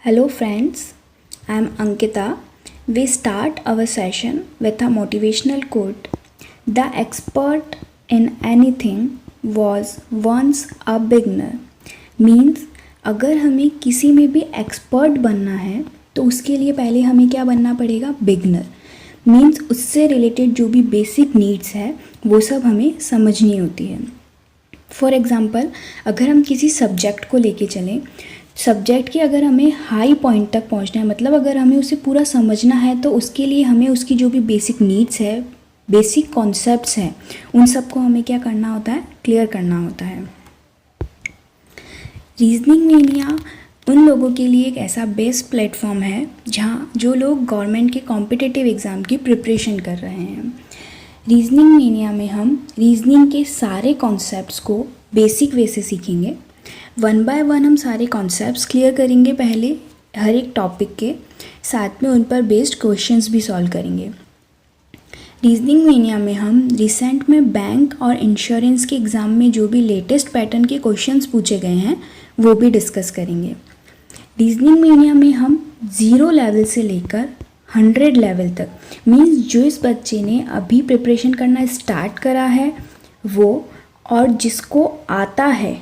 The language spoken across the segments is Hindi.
Hello friends, I am Ankita. We start our session with a motivational quote. The expert in anything was once a beginner. Means अगर हमें किसी में भी एक्सपर्ट बनना है तो उसके लिए पहले हमें क्या बनना पड़ेगा? बिगनर. मीन्स उससे रिलेटेड जो भी बेसिक नीड्स है वो सब हमें समझनी होती है. फॉर एग्ज़ाम्पल अगर हम किसी सब्जेक्ट को लेके चलें, सब्जेक्ट के अगर हमें हाई पॉइंट तक पहुंचना है, मतलब अगर हमें उसे पूरा समझना है तो उसके लिए हमें उसकी जो भी बेसिक नीड्स है, बेसिक कॉन्सेप्ट्स हैं, उन सबको हमें क्या करना होता है? क्लियर करना होता है. रीजनिंग मीनिया उन लोगों के लिए एक ऐसा बेस्ट प्लेटफॉर्म है जहाँ जो लोग गवर्नमेंट के कॉम्पिटिटिव एग्ज़ाम की प्रिपरेशन कर रहे हैं. रीजनिंग मीनिया में हम रीजनिंग के सारे कॉन्सेप्ट्स को बेसिक वे से सीखेंगे. वन बाय वन हम सारे कॉन्सेप्ट्स क्लियर करेंगे पहले हर एक टॉपिक के, साथ में उन पर बेस्ड क्वेश्चंस भी सॉल्व करेंगे. रीजनिंग मीनिया में हम रिसेंट में बैंक और इंश्योरेंस के एग्ज़ाम में जो भी लेटेस्ट पैटर्न के क्वेश्चंस पूछे गए हैं वो भी डिस्कस करेंगे. रीजनिंग मीनिया में हम 0 लेवल से लेकर 100 लेवल तक, मीन्स जो इस बच्चे ने अभी प्रिपरेशन करना स्टार्ट करा है वो और जिसको आता है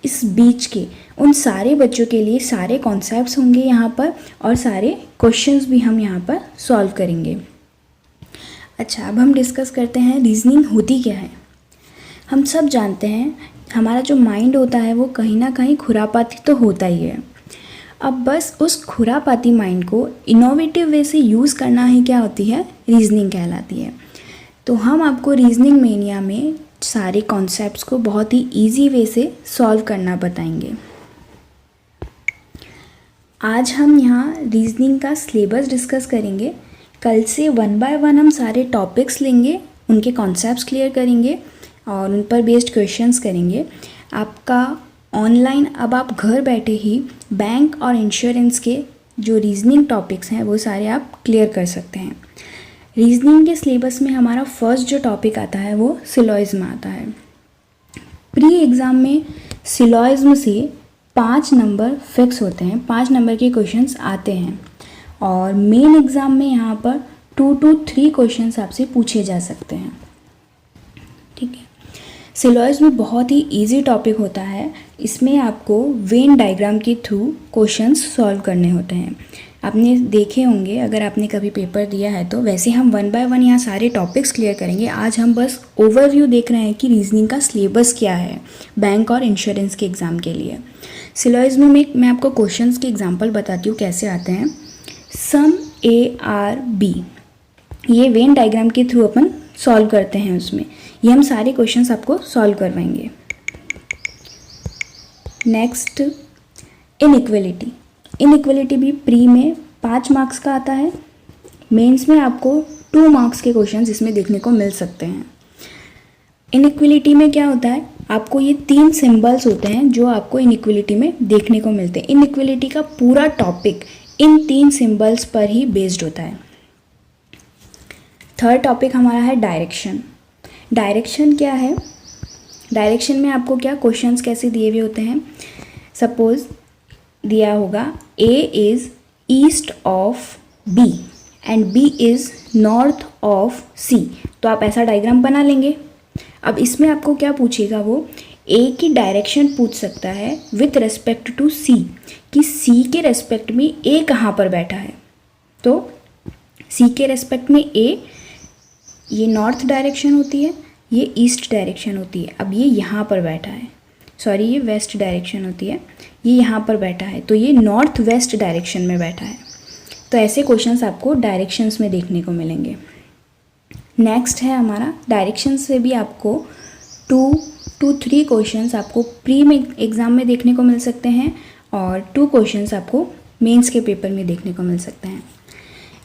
इस बीच के, उन सारे बच्चों के लिए सारे कॉन्सेप्ट्स होंगे यहाँ पर और सारे क्वेश्चंस भी हम यहाँ पर सॉल्व करेंगे. अच्छा, अब हम डिस्कस करते हैं रीजनिंग होती क्या है. हम सब जानते हैं हमारा जो माइंड होता है वो कहीं ना कहीं खुरापाती तो होता ही है. अब बस उस खुरापाती माइंड को इनोवेटिव वे से यूज़ करना ही क्या होती है? रीजनिंग कहलाती है. तो हम आपको रीजनिंग मेनिया में सारे कॉन्सेप्ट्स को बहुत ही इजी वे से सॉल्व करना बताएंगे. आज हम यहाँ रीजनिंग का सिलेबस डिस्कस करेंगे. कल से वन बाय वन हम सारे टॉपिक्स लेंगे, उनके कॉन्सेप्ट्स क्लियर करेंगे और उन पर बेस्ड क्वेश्चंस करेंगे. आपका ऑनलाइन अब आप घर बैठे ही बैंक और इंश्योरेंस के जो रीजनिंग टॉपिक्स हैं वो सारे आप क्लियर कर सकते हैं. रीजनिंग के सिलेबस में हमारा फर्स्ट जो टॉपिक आता है वो सिलॉजिज्म आता है. प्री एग्ज़ाम में सिलॉजिज्म से 5 नंबर फिक्स होते हैं, 5 नंबर के क्वेश्चंस आते हैं और मेन एग्ज़ाम में यहाँ पर 2 to 3 क्वेश्चंस आपसे पूछे जा सकते हैं. ठीक है. सिलॉजिज्म बहुत ही इजी टॉपिक होता है. इसमें आपको वेन डायग्राम के थ्रू क्वेश्चंस सॉल्व करने होते हैं. आपने देखे होंगे अगर आपने कभी पेपर दिया है तो. वैसे हम वन बाय वन यहाँ सारे टॉपिक्स क्लियर करेंगे. आज हम बस ओवरव्यू देख रहे हैं कि रीजनिंग का सिलेबस क्या है बैंक और इंश्योरेंस के एग्ज़ाम के लिए. सिलॉजिज्म में मैं आपको क्वेश्चंस के एग्जांपल बताती हूँ कैसे आते हैं. सम ए आर बी, ये वेन डायग्राम के थ्रू अपन सॉल्व करते हैं. उसमें ये हम सारे क्वेश्चंस आपको सॉल्व करवाएंगे. Next, inequality. इनइक्वलिटी भी प्री में 5 मार्क्स का आता है. मेंस में आपको 2 मार्क्स के क्वेश्चंस इसमें देखने को मिल सकते हैं. इनइक्वलिटी में क्या होता है? आपको ये 3 सिंबल्स होते हैं जो आपको इनइक्वलिटी में देखने को मिलते हैं. इनइक्वलिटी का पूरा टॉपिक इन 3 सिंबल्स पर ही बेस्ड होता है. थर्ड टॉपिक हमारा है डायरेक्शन. डायरेक्शन क्या है? डायरेक्शन में आपको क्या क्वेश्चंस कैसे दिए हुए होते हैं? सपोज दिया होगा A is east of B and B is north of C, तो आप ऐसा डायग्राम बना लेंगे. अब इसमें आपको क्या पूछेगा? वो A की डायरेक्शन पूछ सकता है विथ रेस्पेक्ट टू C, कि C के रेस्पेक्ट में A कहाँ पर बैठा है. तो C के रेस्पेक्ट में A, ये नॉर्थ डायरेक्शन होती है, ये ईस्ट डायरेक्शन होती है. अब ये यहाँ पर बैठा है, सॉरी ये वेस्ट डायरेक्शन होती है, ये यहाँ पर बैठा है, तो ये नॉर्थ वेस्ट डायरेक्शन में बैठा है. तो ऐसे क्वेश्चंस आपको डायरेक्शंस में देखने को मिलेंगे. नेक्स्ट है हमारा डायरेक्शन से भी आपको 2 to 3 क्वेश्चंस आपको प्री में एग्ज़ाम में देखने को मिल सकते हैं और 2 क्वेश्चंस आपको मेंस के पेपर में देखने को मिल सकते हैं.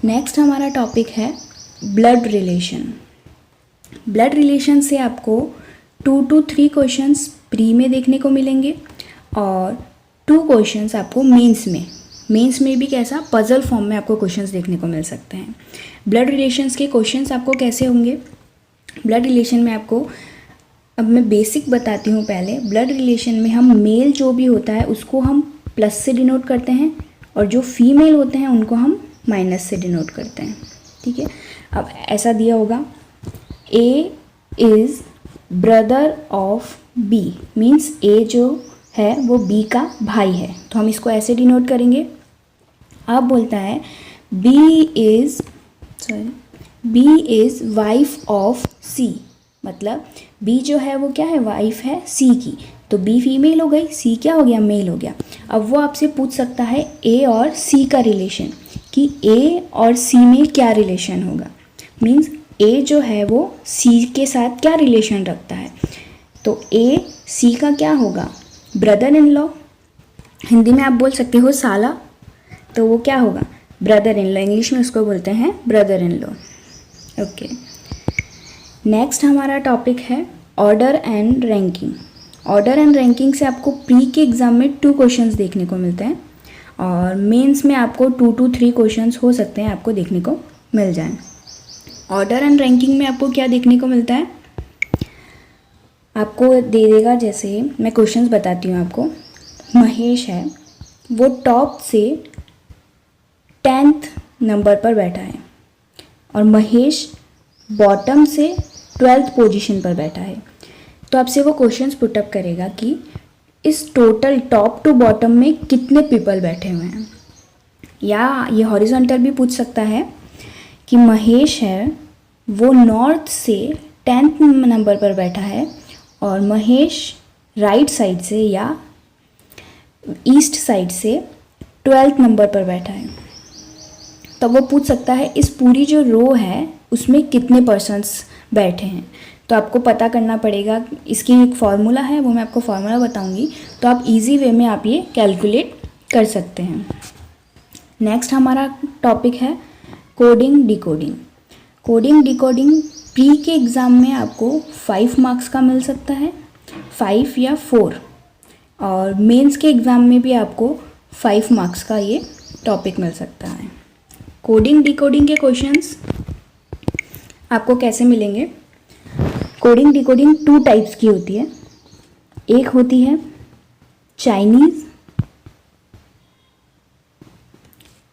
नेक्स्ट हमारा टॉपिक है ब्लड रिलेशन. ब्लड रिलेशन से आपको 2 to 3 क्वेश्चंस प्री में देखने को मिलेंगे और 2 क्वेश्चंस आपको मेंस में भी कैसा पजल फॉर्म में आपको क्वेश्चंस देखने को मिल सकते हैं. ब्लड रिलेशंस के क्वेश्चंस आपको कैसे होंगे? ब्लड रिलेशन में आपको, अब मैं बेसिक बताती हूँ पहले. ब्लड रिलेशन में हम मेल जो भी होता है उसको हम प्लस से डिनोट करते हैं और जो फीमेल होते हैं उनको हम माइनस से डिनोट करते हैं, ठीक है। अब ऐसा दिया होगा A is brother of B, means A जो है वो बी का भाई है, तो हम इसको ऐसे डिनोट करेंगे। अब बोलता है बी इज़ वाइफ ऑफ सी, मतलब बी जो है वो क्या है, वाइफ है सी की, तो बी फीमेल हो गई, सी क्या हो गया, मेल हो गया। अब वो आपसे पूछ सकता है ए और सी का रिलेशन, कि ए और सी में क्या रिलेशन होगा, मीन्स ए जो है वो सी के साथ क्या रिलेशन रखता है, तो ए सी का क्या होगा, ब्रदर इन लॉ। हिंदी में आप बोल सकते हो साला, तो वो क्या होगा, ब्रदर इन लॉ, इंग्लिश में उसको बोलते हैं brother in law. Okay, next हमारा टॉपिक है order and ranking. Order and ranking से आपको प्री के एग्ज़ाम में 2 क्वेश्चंस देखने को मिलते हैं, और मेंस में आपको 2 to 3 क्वेश्चंस हो सकते हैं आपको देखने को मिल जाएं। ऑर्डर एंड रैंकिंग में आपको क्या देखने को मिलता है, आपको दे देगा, जैसे मैं क्वेश्चंस बताती हूँ आपको। महेश है, वो टॉप से 10th नंबर पर बैठा है, और महेश बॉटम से 12th पोजीशन पर बैठा है। तो आपसे वो क्वेश्चंस पुटअप करेगा कि इस टोटल टॉप टू बॉटम में कितने पीपल बैठे हुए हैं, या ये हॉरिजॉन्टल भी पूछ सकता है कि महेश है वो नॉर्थ से 10th नंबर पर बैठा है, और महेश राइट साइड से या ईस्ट साइड से 12th नंबर पर बैठा है। तब वो पूछ सकता है इस पूरी जो रो है उसमें कितने पर्सन्स बैठे हैं। तो आपको पता करना पड़ेगा, इसकी एक फार्मूला है, वो मैं आपको फार्मूला बताऊंगी, तो आप इजी वे में आप ये कैलकुलेट कर सकते हैं। नेक्स्ट हमारा टॉपिक है coding decoding. Coding decoding pre के एग्ज़ाम में आपको 5 मार्क्स का मिल सकता है, 5 या 4, और मेंस के एग्ज़ाम में भी आपको 5 मार्क्स का ये टॉपिक मिल सकता है। कोडिंग डिकोडिंग के क्वेश्चंस आपको कैसे मिलेंगे, कोडिंग डिकोडिंग 2 टाइप्स की होती है। एक होती है चाइनीज़,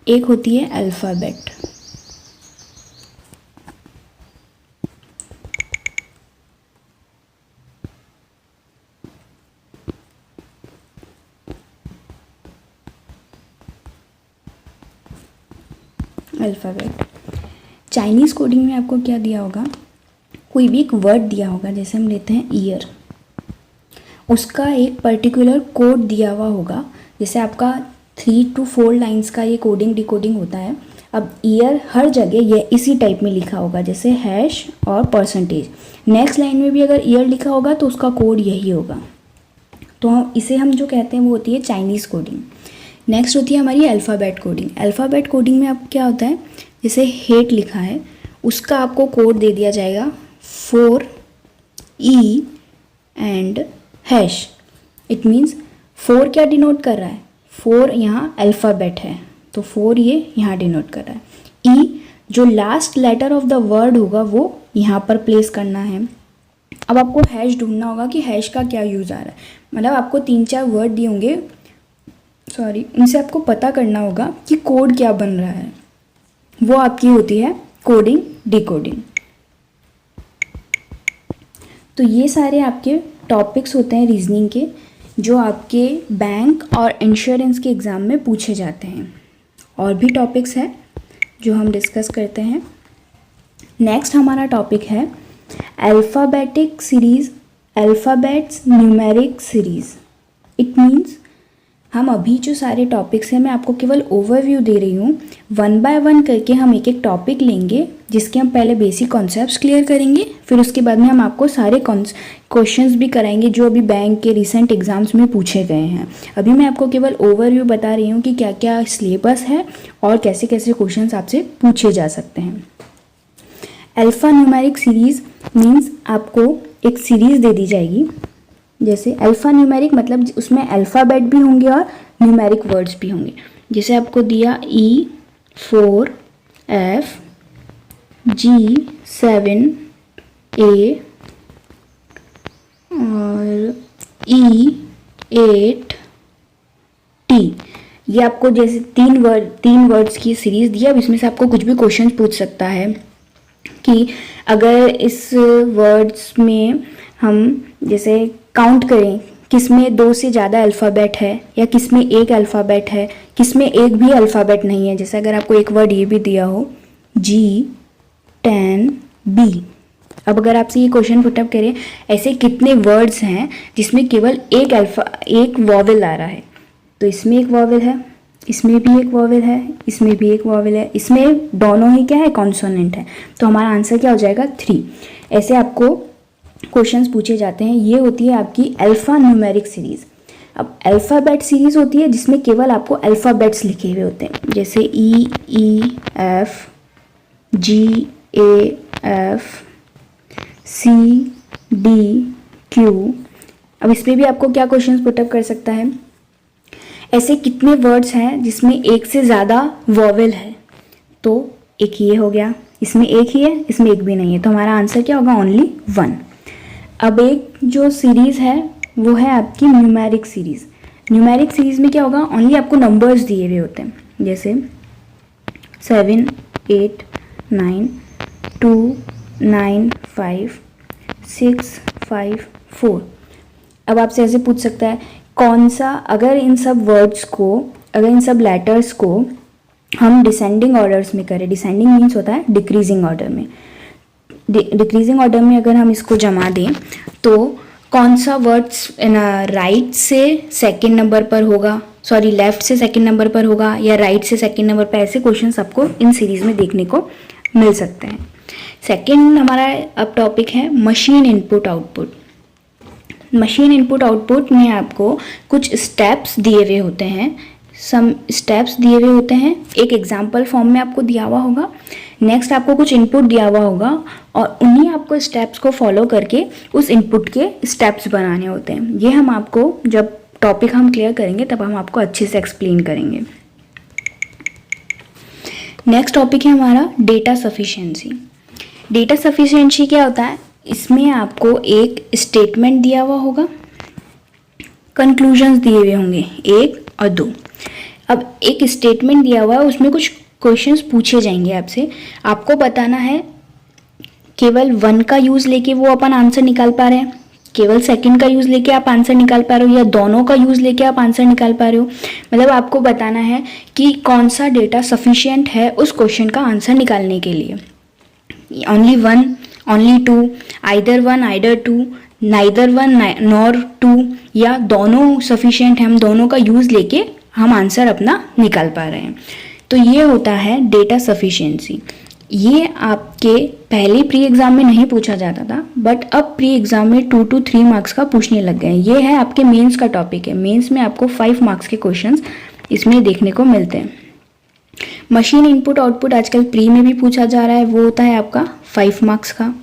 एक होती है अल्फ़ाबेट। अल्फ़ाबेट चाइनीज़ कोडिंग में आपको क्या दिया होगा, कोई भी एक वर्ड दिया होगा, जैसे हम लेते हैं ईयर, उसका एक पर्टिकुलर कोड दिया हुआ होगा। जैसे आपका 3 to 4 लाइंस का ये कोडिंग डिकोडिंग होता है। अब ईयर हर जगह ये इसी टाइप में लिखा होगा, जैसे हैश और परसेंटेज। नेक्स्ट लाइन में भी अगर ईयर लिखा होगा तो उसका कोड यही होगा। तो इसे हम जो कहते हैं वो होती है चाइनीज़ कोडिंग। नेक्स्ट होती है हमारी अल्फ़ाबेट कोडिंग। अल्फ़ाबेट कोडिंग में आपको क्या होता है, जैसे हेट लिखा है, उसका आपको कोड दे दिया जाएगा 4 E and hash. It means 4 क्या डिनोट कर रहा है, 4 यहाँ अल्फ़ाबेट है, तो 4 ये यहाँ डिनोट कर रहा है। E जो last letter of the word होगा वो यहाँ पर प्लेस करना है। अब आपको हैश ढूंढना होगा कि हैश का क्या यूज़ आ रहा है, मतलब आपको 3-4 वर्ड दिए होंगे, उनसे आपको पता करना होगा कि कोड क्या बन रहा है, वो आपकी होती है कोडिंग डिकोडिंग। तो ये सारे आपके टॉपिक्स होते हैं रीजनिंग के, जो आपके बैंक और इंश्योरेंस के एग्ज़ाम में पूछे जाते हैं। और भी टॉपिक्स हैं जो हम डिस्कस करते हैं। नेक्स्ट हमारा टॉपिक है alphabetic series, alphabets numeric series. It means हम अभी जो सारे टॉपिक्स हैं मैं आपको केवल ओवरव्यू दे रही हूँ, 1 by 1 करके हम एक एक टॉपिक लेंगे, जिसके हम पहले बेसिक कॉन्सेप्ट्स क्लियर करेंगे, फिर उसके बाद में हम आपको सारे क्वेश्चंस भी कराएंगे जो अभी बैंक के रिसेंट एग्ज़ाम्स में पूछे गए हैं। अभी मैं आपको केवल ओवरव्यू बता रही हूँ कि क्या क्या सिलेबस है और कैसे कैसे क्वेश्चंस आपसे पूछे जा सकते हैं। अल्फ़ा न्यूमेरिक सीरीज़ मीन्स आपको एक सीरीज़ दे दी जाएगी, जैसे अल्फ़ा न्यूमेरिक मतलब उसमें अल्फ़ाबेट भी होंगे और न्यूमेरिक वर्ड्स भी होंगे। जैसे आपको दिया E4 F G7 A और E8 T। ये आपको जैसे तीन वर्ड्स की सीरीज दी है। अब इसमें से आपको कुछ भी क्वेश्चन पूछ सकता है कि अगर इस वर्ड्स में हम जैसे काउंट करें, किसमें 2 से ज़्यादा अल्फ़ाबेट है या किसमें एक अल्फ़ाबेट है, किसमें एक भी अल्फ़ाबेट नहीं है। जैसे अगर आपको एक वर्ड ये भी दिया हो G10B, अब अगर आपसे ये क्वेश्चन पुटअप करें ऐसे कितने वर्ड्स हैं जिसमें केवल एक वॉवेल आ रहा है, तो इसमें एक वॉवेल है, इसमें भी एक वॉवेल है, इसमें भी एक वॉवेल है, इसमें दोनों ही क्या है, कॉन्सोनेंट है। तो हमारा आंसर क्या हो जाएगा 3। ऐसे आपको क्वेश्चंस पूछे जाते हैं। ये होती है आपकी अल्फ़ा न्यूमेरिक सीरीज़। अब अल्फ़ाबेट सीरीज़ होती है जिसमें केवल आपको अल्फ़ाबेट्स लिखे हुए होते हैं, जैसे EF GAF CDQ। अब इस पर भी आपको क्या क्वेश्चंस पुटअप कर सकता है, ऐसे कितने वर्ड्स हैं जिसमें एक से ज़्यादा वॉवेल है, तो एक ये हो गया, इसमें एक ही है, इसमें एक भी नहीं है, तो हमारा आंसर क्या होगा, ओनली 1। अब एक जो सीरीज़ है वो है आपकी न्यूमेरिक सीरीज़। न्यूमेरिक सीरीज़ में क्या होगा, ओनली आपको नंबर्स दिए हुए होते हैं, जैसे 7 8 9 2 9 5 6 5 4। अब आपसे ऐसे पूछ सकता है कौन सा, अगर इन सब वर्ड्स को, अगर इन सब लेटर्स को हम डिसेंडिंग ऑर्डर्स में करें, डिसेंडिंग मीन्स होता है डिक्रीजिंग ऑर्डर में, डिक्रीजिंग ऑर्डर में अगर हम इसको जमा दें तो कौन सा वर्ड्स राइट से सेकंड नंबर पर होगा, सॉरी लेफ्ट से सेकंड नंबर पर होगा या राइट से सेकंड नंबर पर, ऐसे क्वेश्चंस आपको इन सीरीज़ में देखने को मिल सकते हैं। सेकंड हमारा अब टॉपिक है machine input output. Machine input output में आपको कुछ स्टेप्स दिए हुए होते हैं, एक एग्जाम्पल फॉर्म में आपको दिया हुआ होगा। नेक्स्ट आपको कुछ इनपुट दिया हुआ होगा और उन्हीं आपको स्टेप्स को फॉलो करके उस इनपुट के स्टेप्स बनाने होते हैं। ये हम आपको जब टॉपिक हम क्लियर करेंगे तब हम आपको अच्छे से एक्सप्लेन करेंगे। नेक्स्ट टॉपिक है हमारा डेटा सफिशिएंसी। डेटा सफिशिएंसी क्या होता है, इसमें आपको एक स्टेटमेंट दिया हुआ होगा, कंक्लूजन्स दिए हुए होंगे 1 और 2। अब एक स्टेटमेंट दिया हुआ है, उसमें कुछ क्वेश्चंस पूछे जाएंगे आपसे, आपको बताना है केवल 1 का यूज़ लेके वो अपन आंसर निकाल पा रहे हैं, केवल सेकंड का यूज़ लेके आप आंसर निकाल पा रहे हो, या दोनों का यूज़ लेके आप आंसर निकाल पा रहे हो। मतलब आपको बताना है कि कौन सा डेटा सफिशिएंट है उस क्वेश्चन का आंसर निकालने के लिए। Only 1, only 2, either 1 either 2, neither 1 nor 2, या दोनों सफिशिएंट है, हम दोनों का यूज़ लेके हम आंसर अपना निकाल पा रहे हैं। तो ये होता है डेटा सफिशिएंसी। ये आपके पहले प्री एग्ज़ाम में नहीं पूछा जाता था, बट अब प्री एग्ज़ाम में 2 to 3 मार्क्स का पूछने लग गए हैं। ये है आपके मेंस का टॉपिक है। मेंस में आपको 5 मार्क्स के क्वेश्चंस इसमें देखने को मिलते हैं। मशीन इनपुट आउटपुट आजकल प्री में भी पूछा जा रहा है, वो होता है आपका 5 मार्क्स का।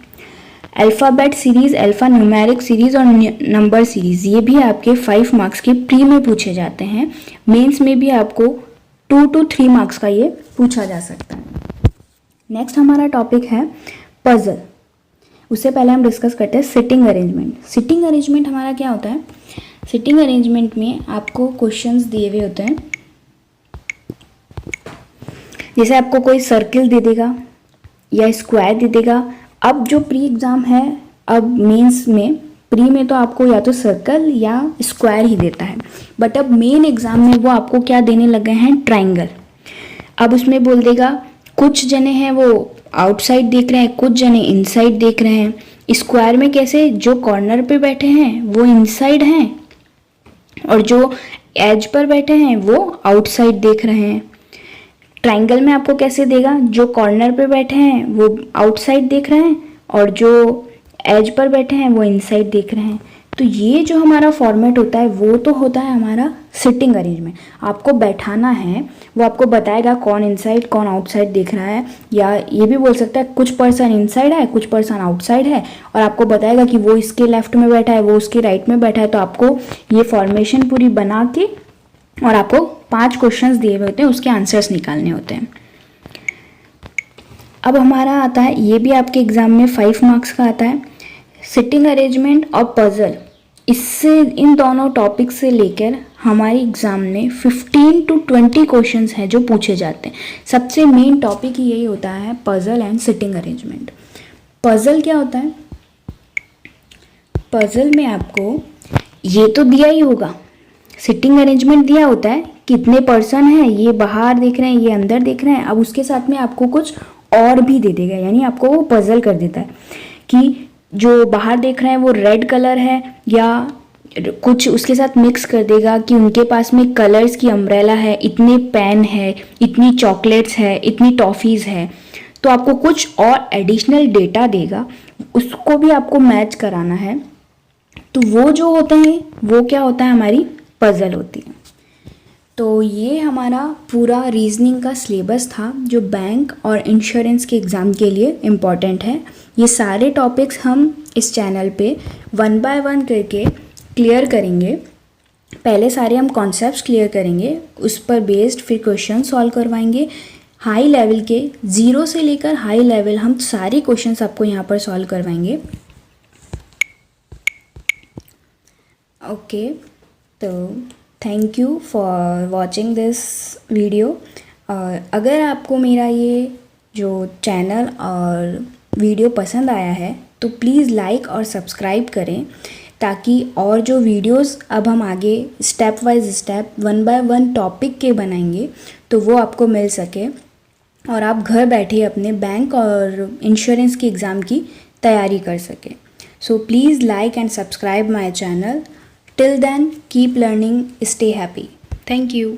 Alphabet series, alpha numeric series और नंबर सीरीज़, ये भी आपके 5 मार्क्स के प्री में पूछे जाते हैं। मेंस में भी आपको 2 to 3 मार्क्स का ये पूछा जा सकता है। नेक्स्ट हमारा टॉपिक है पजल। उससे पहले हम डिस्कस करते हैं सिटिंग अरेंजमेंट। सिटिंग अरेंजमेंट हमारा क्या होता है, सिटिंग अरेंजमेंट में आपको क्वेश्चंस दिए हुए होते हैं, जैसे आपको कोई सर्किल दे देगा या स्क्वायर दे देगा। अब जो प्री एग्ज़ाम है, अब मेंस में, प्री में तो आपको या तो सर्कल या स्क्वायर ही देता है, बट अब मेन एग्ज़ाम में वो आपको क्या देने लगे हैं, ट्रायंगल। अब उसमें बोल देगा कुछ जने हैं वो आउटसाइड देख रहे हैं, कुछ जने इनसाइड देख रहे हैं। स्क्वायर में कैसे, जो कॉर्नर पे बैठे हैं वो इनसाइड हैं और जो एज पर बैठे हैं वो आउटसाइड देख रहे हैं। ट्रायंगल में आपको कैसे देगा, जो कॉर्नर पे बैठे हैं वो आउटसाइड देख रहे हैं और जो एज पर बैठे हैं वो इनसाइड देख रहे हैं। तो ये जो हमारा फॉर्मेट होता है वो तो होता है हमारा सिटिंग अरेंजमेंट। आपको बैठाना है, वो आपको बताएगा कौन इनसाइड कौन आउटसाइड देख रहा है, या ये भी बोल सकता है कुछ पर्सन इनसाइड है कुछ पर्सन आउटसाइड है, और आपको बताएगा कि वो इसके लेफ्ट में बैठा है वो उसके राइट में बैठा है। तो आपको ये फॉर्मेशन पूरी बना के और आपको 5 क्वेश्चंस दिए हुए होते हैं, उसके आंसर्स निकालने होते हैं। अब हमारा आता है, ये भी आपके एग्ज़ाम में 5 मार्क्स का आता है, सिटिंग अरेंजमेंट और पजल। इससे इन दोनों टॉपिक से लेकर हमारे एग्ज़ाम में 15 to 20 क्वेश्चंस हैं जो पूछे जाते हैं। सबसे मेन टॉपिक ही यही होता है puzzle and sitting arrangement. Puzzle क्या होता है? पजल में आपको ये तो दिया ही होगा, सिटिंग अरेंजमेंट दिया होता है, कितने पर्सन हैं, ये बाहर देख रहे हैं, ये अंदर देख रहे हैं। अब उसके साथ में आपको कुछ और भी दे देगा, यानी आपको वो पजल कर देता है कि जो बाहर देख रहे हैं वो रेड कलर है, या कुछ उसके साथ मिक्स कर देगा कि उनके पास में कलर्स की अम्ब्रेला है, इतने पेन है, इतनी चॉकलेट्स है, इतनी टॉफ़ीज़ है। तो आपको कुछ और एडिशनल डेटा देगा, उसको भी आपको मैच कराना है। तो वो जो होते हैं वो क्या होता है, हमारी पजल होती है। तो ये हमारा पूरा रीजनिंग का सिलेबस था जो बैंक और इंश्योरेंस के एग्ज़ाम के लिए इम्पॉर्टेंट है। ये सारे टॉपिक्स हम इस चैनल पे 1 बाय 1 करके क्लियर करेंगे। पहले सारे हम कॉन्सेप्ट्स क्लियर करेंगे, उस पर बेस्ड फिर क्वेश्चन सॉल्व करवाएंगे। हाई लेवल के 0 से लेकर हाई लेवल हम सारे क्वेश्चंस आपको यहाँ पर सॉल्व करवाएंगे। ओके, तो thank you for watching this video. अगर आपको मेरा ये जो चैनल और वीडियो पसंद आया है तो प्लीज़ लाइक और सब्सक्राइब करें, ताकि और जो वीडियोस अब हम आगे step by step 1 by 1 topic के बनाएंगे तो वो आपको मिल सके और आप घर बैठे अपने बैंक और इंश्योरेंस की एग्ज़ाम की तैयारी कर सकें। So please like and subscribe my channel. Till then, keep learning, stay happy. Thank you.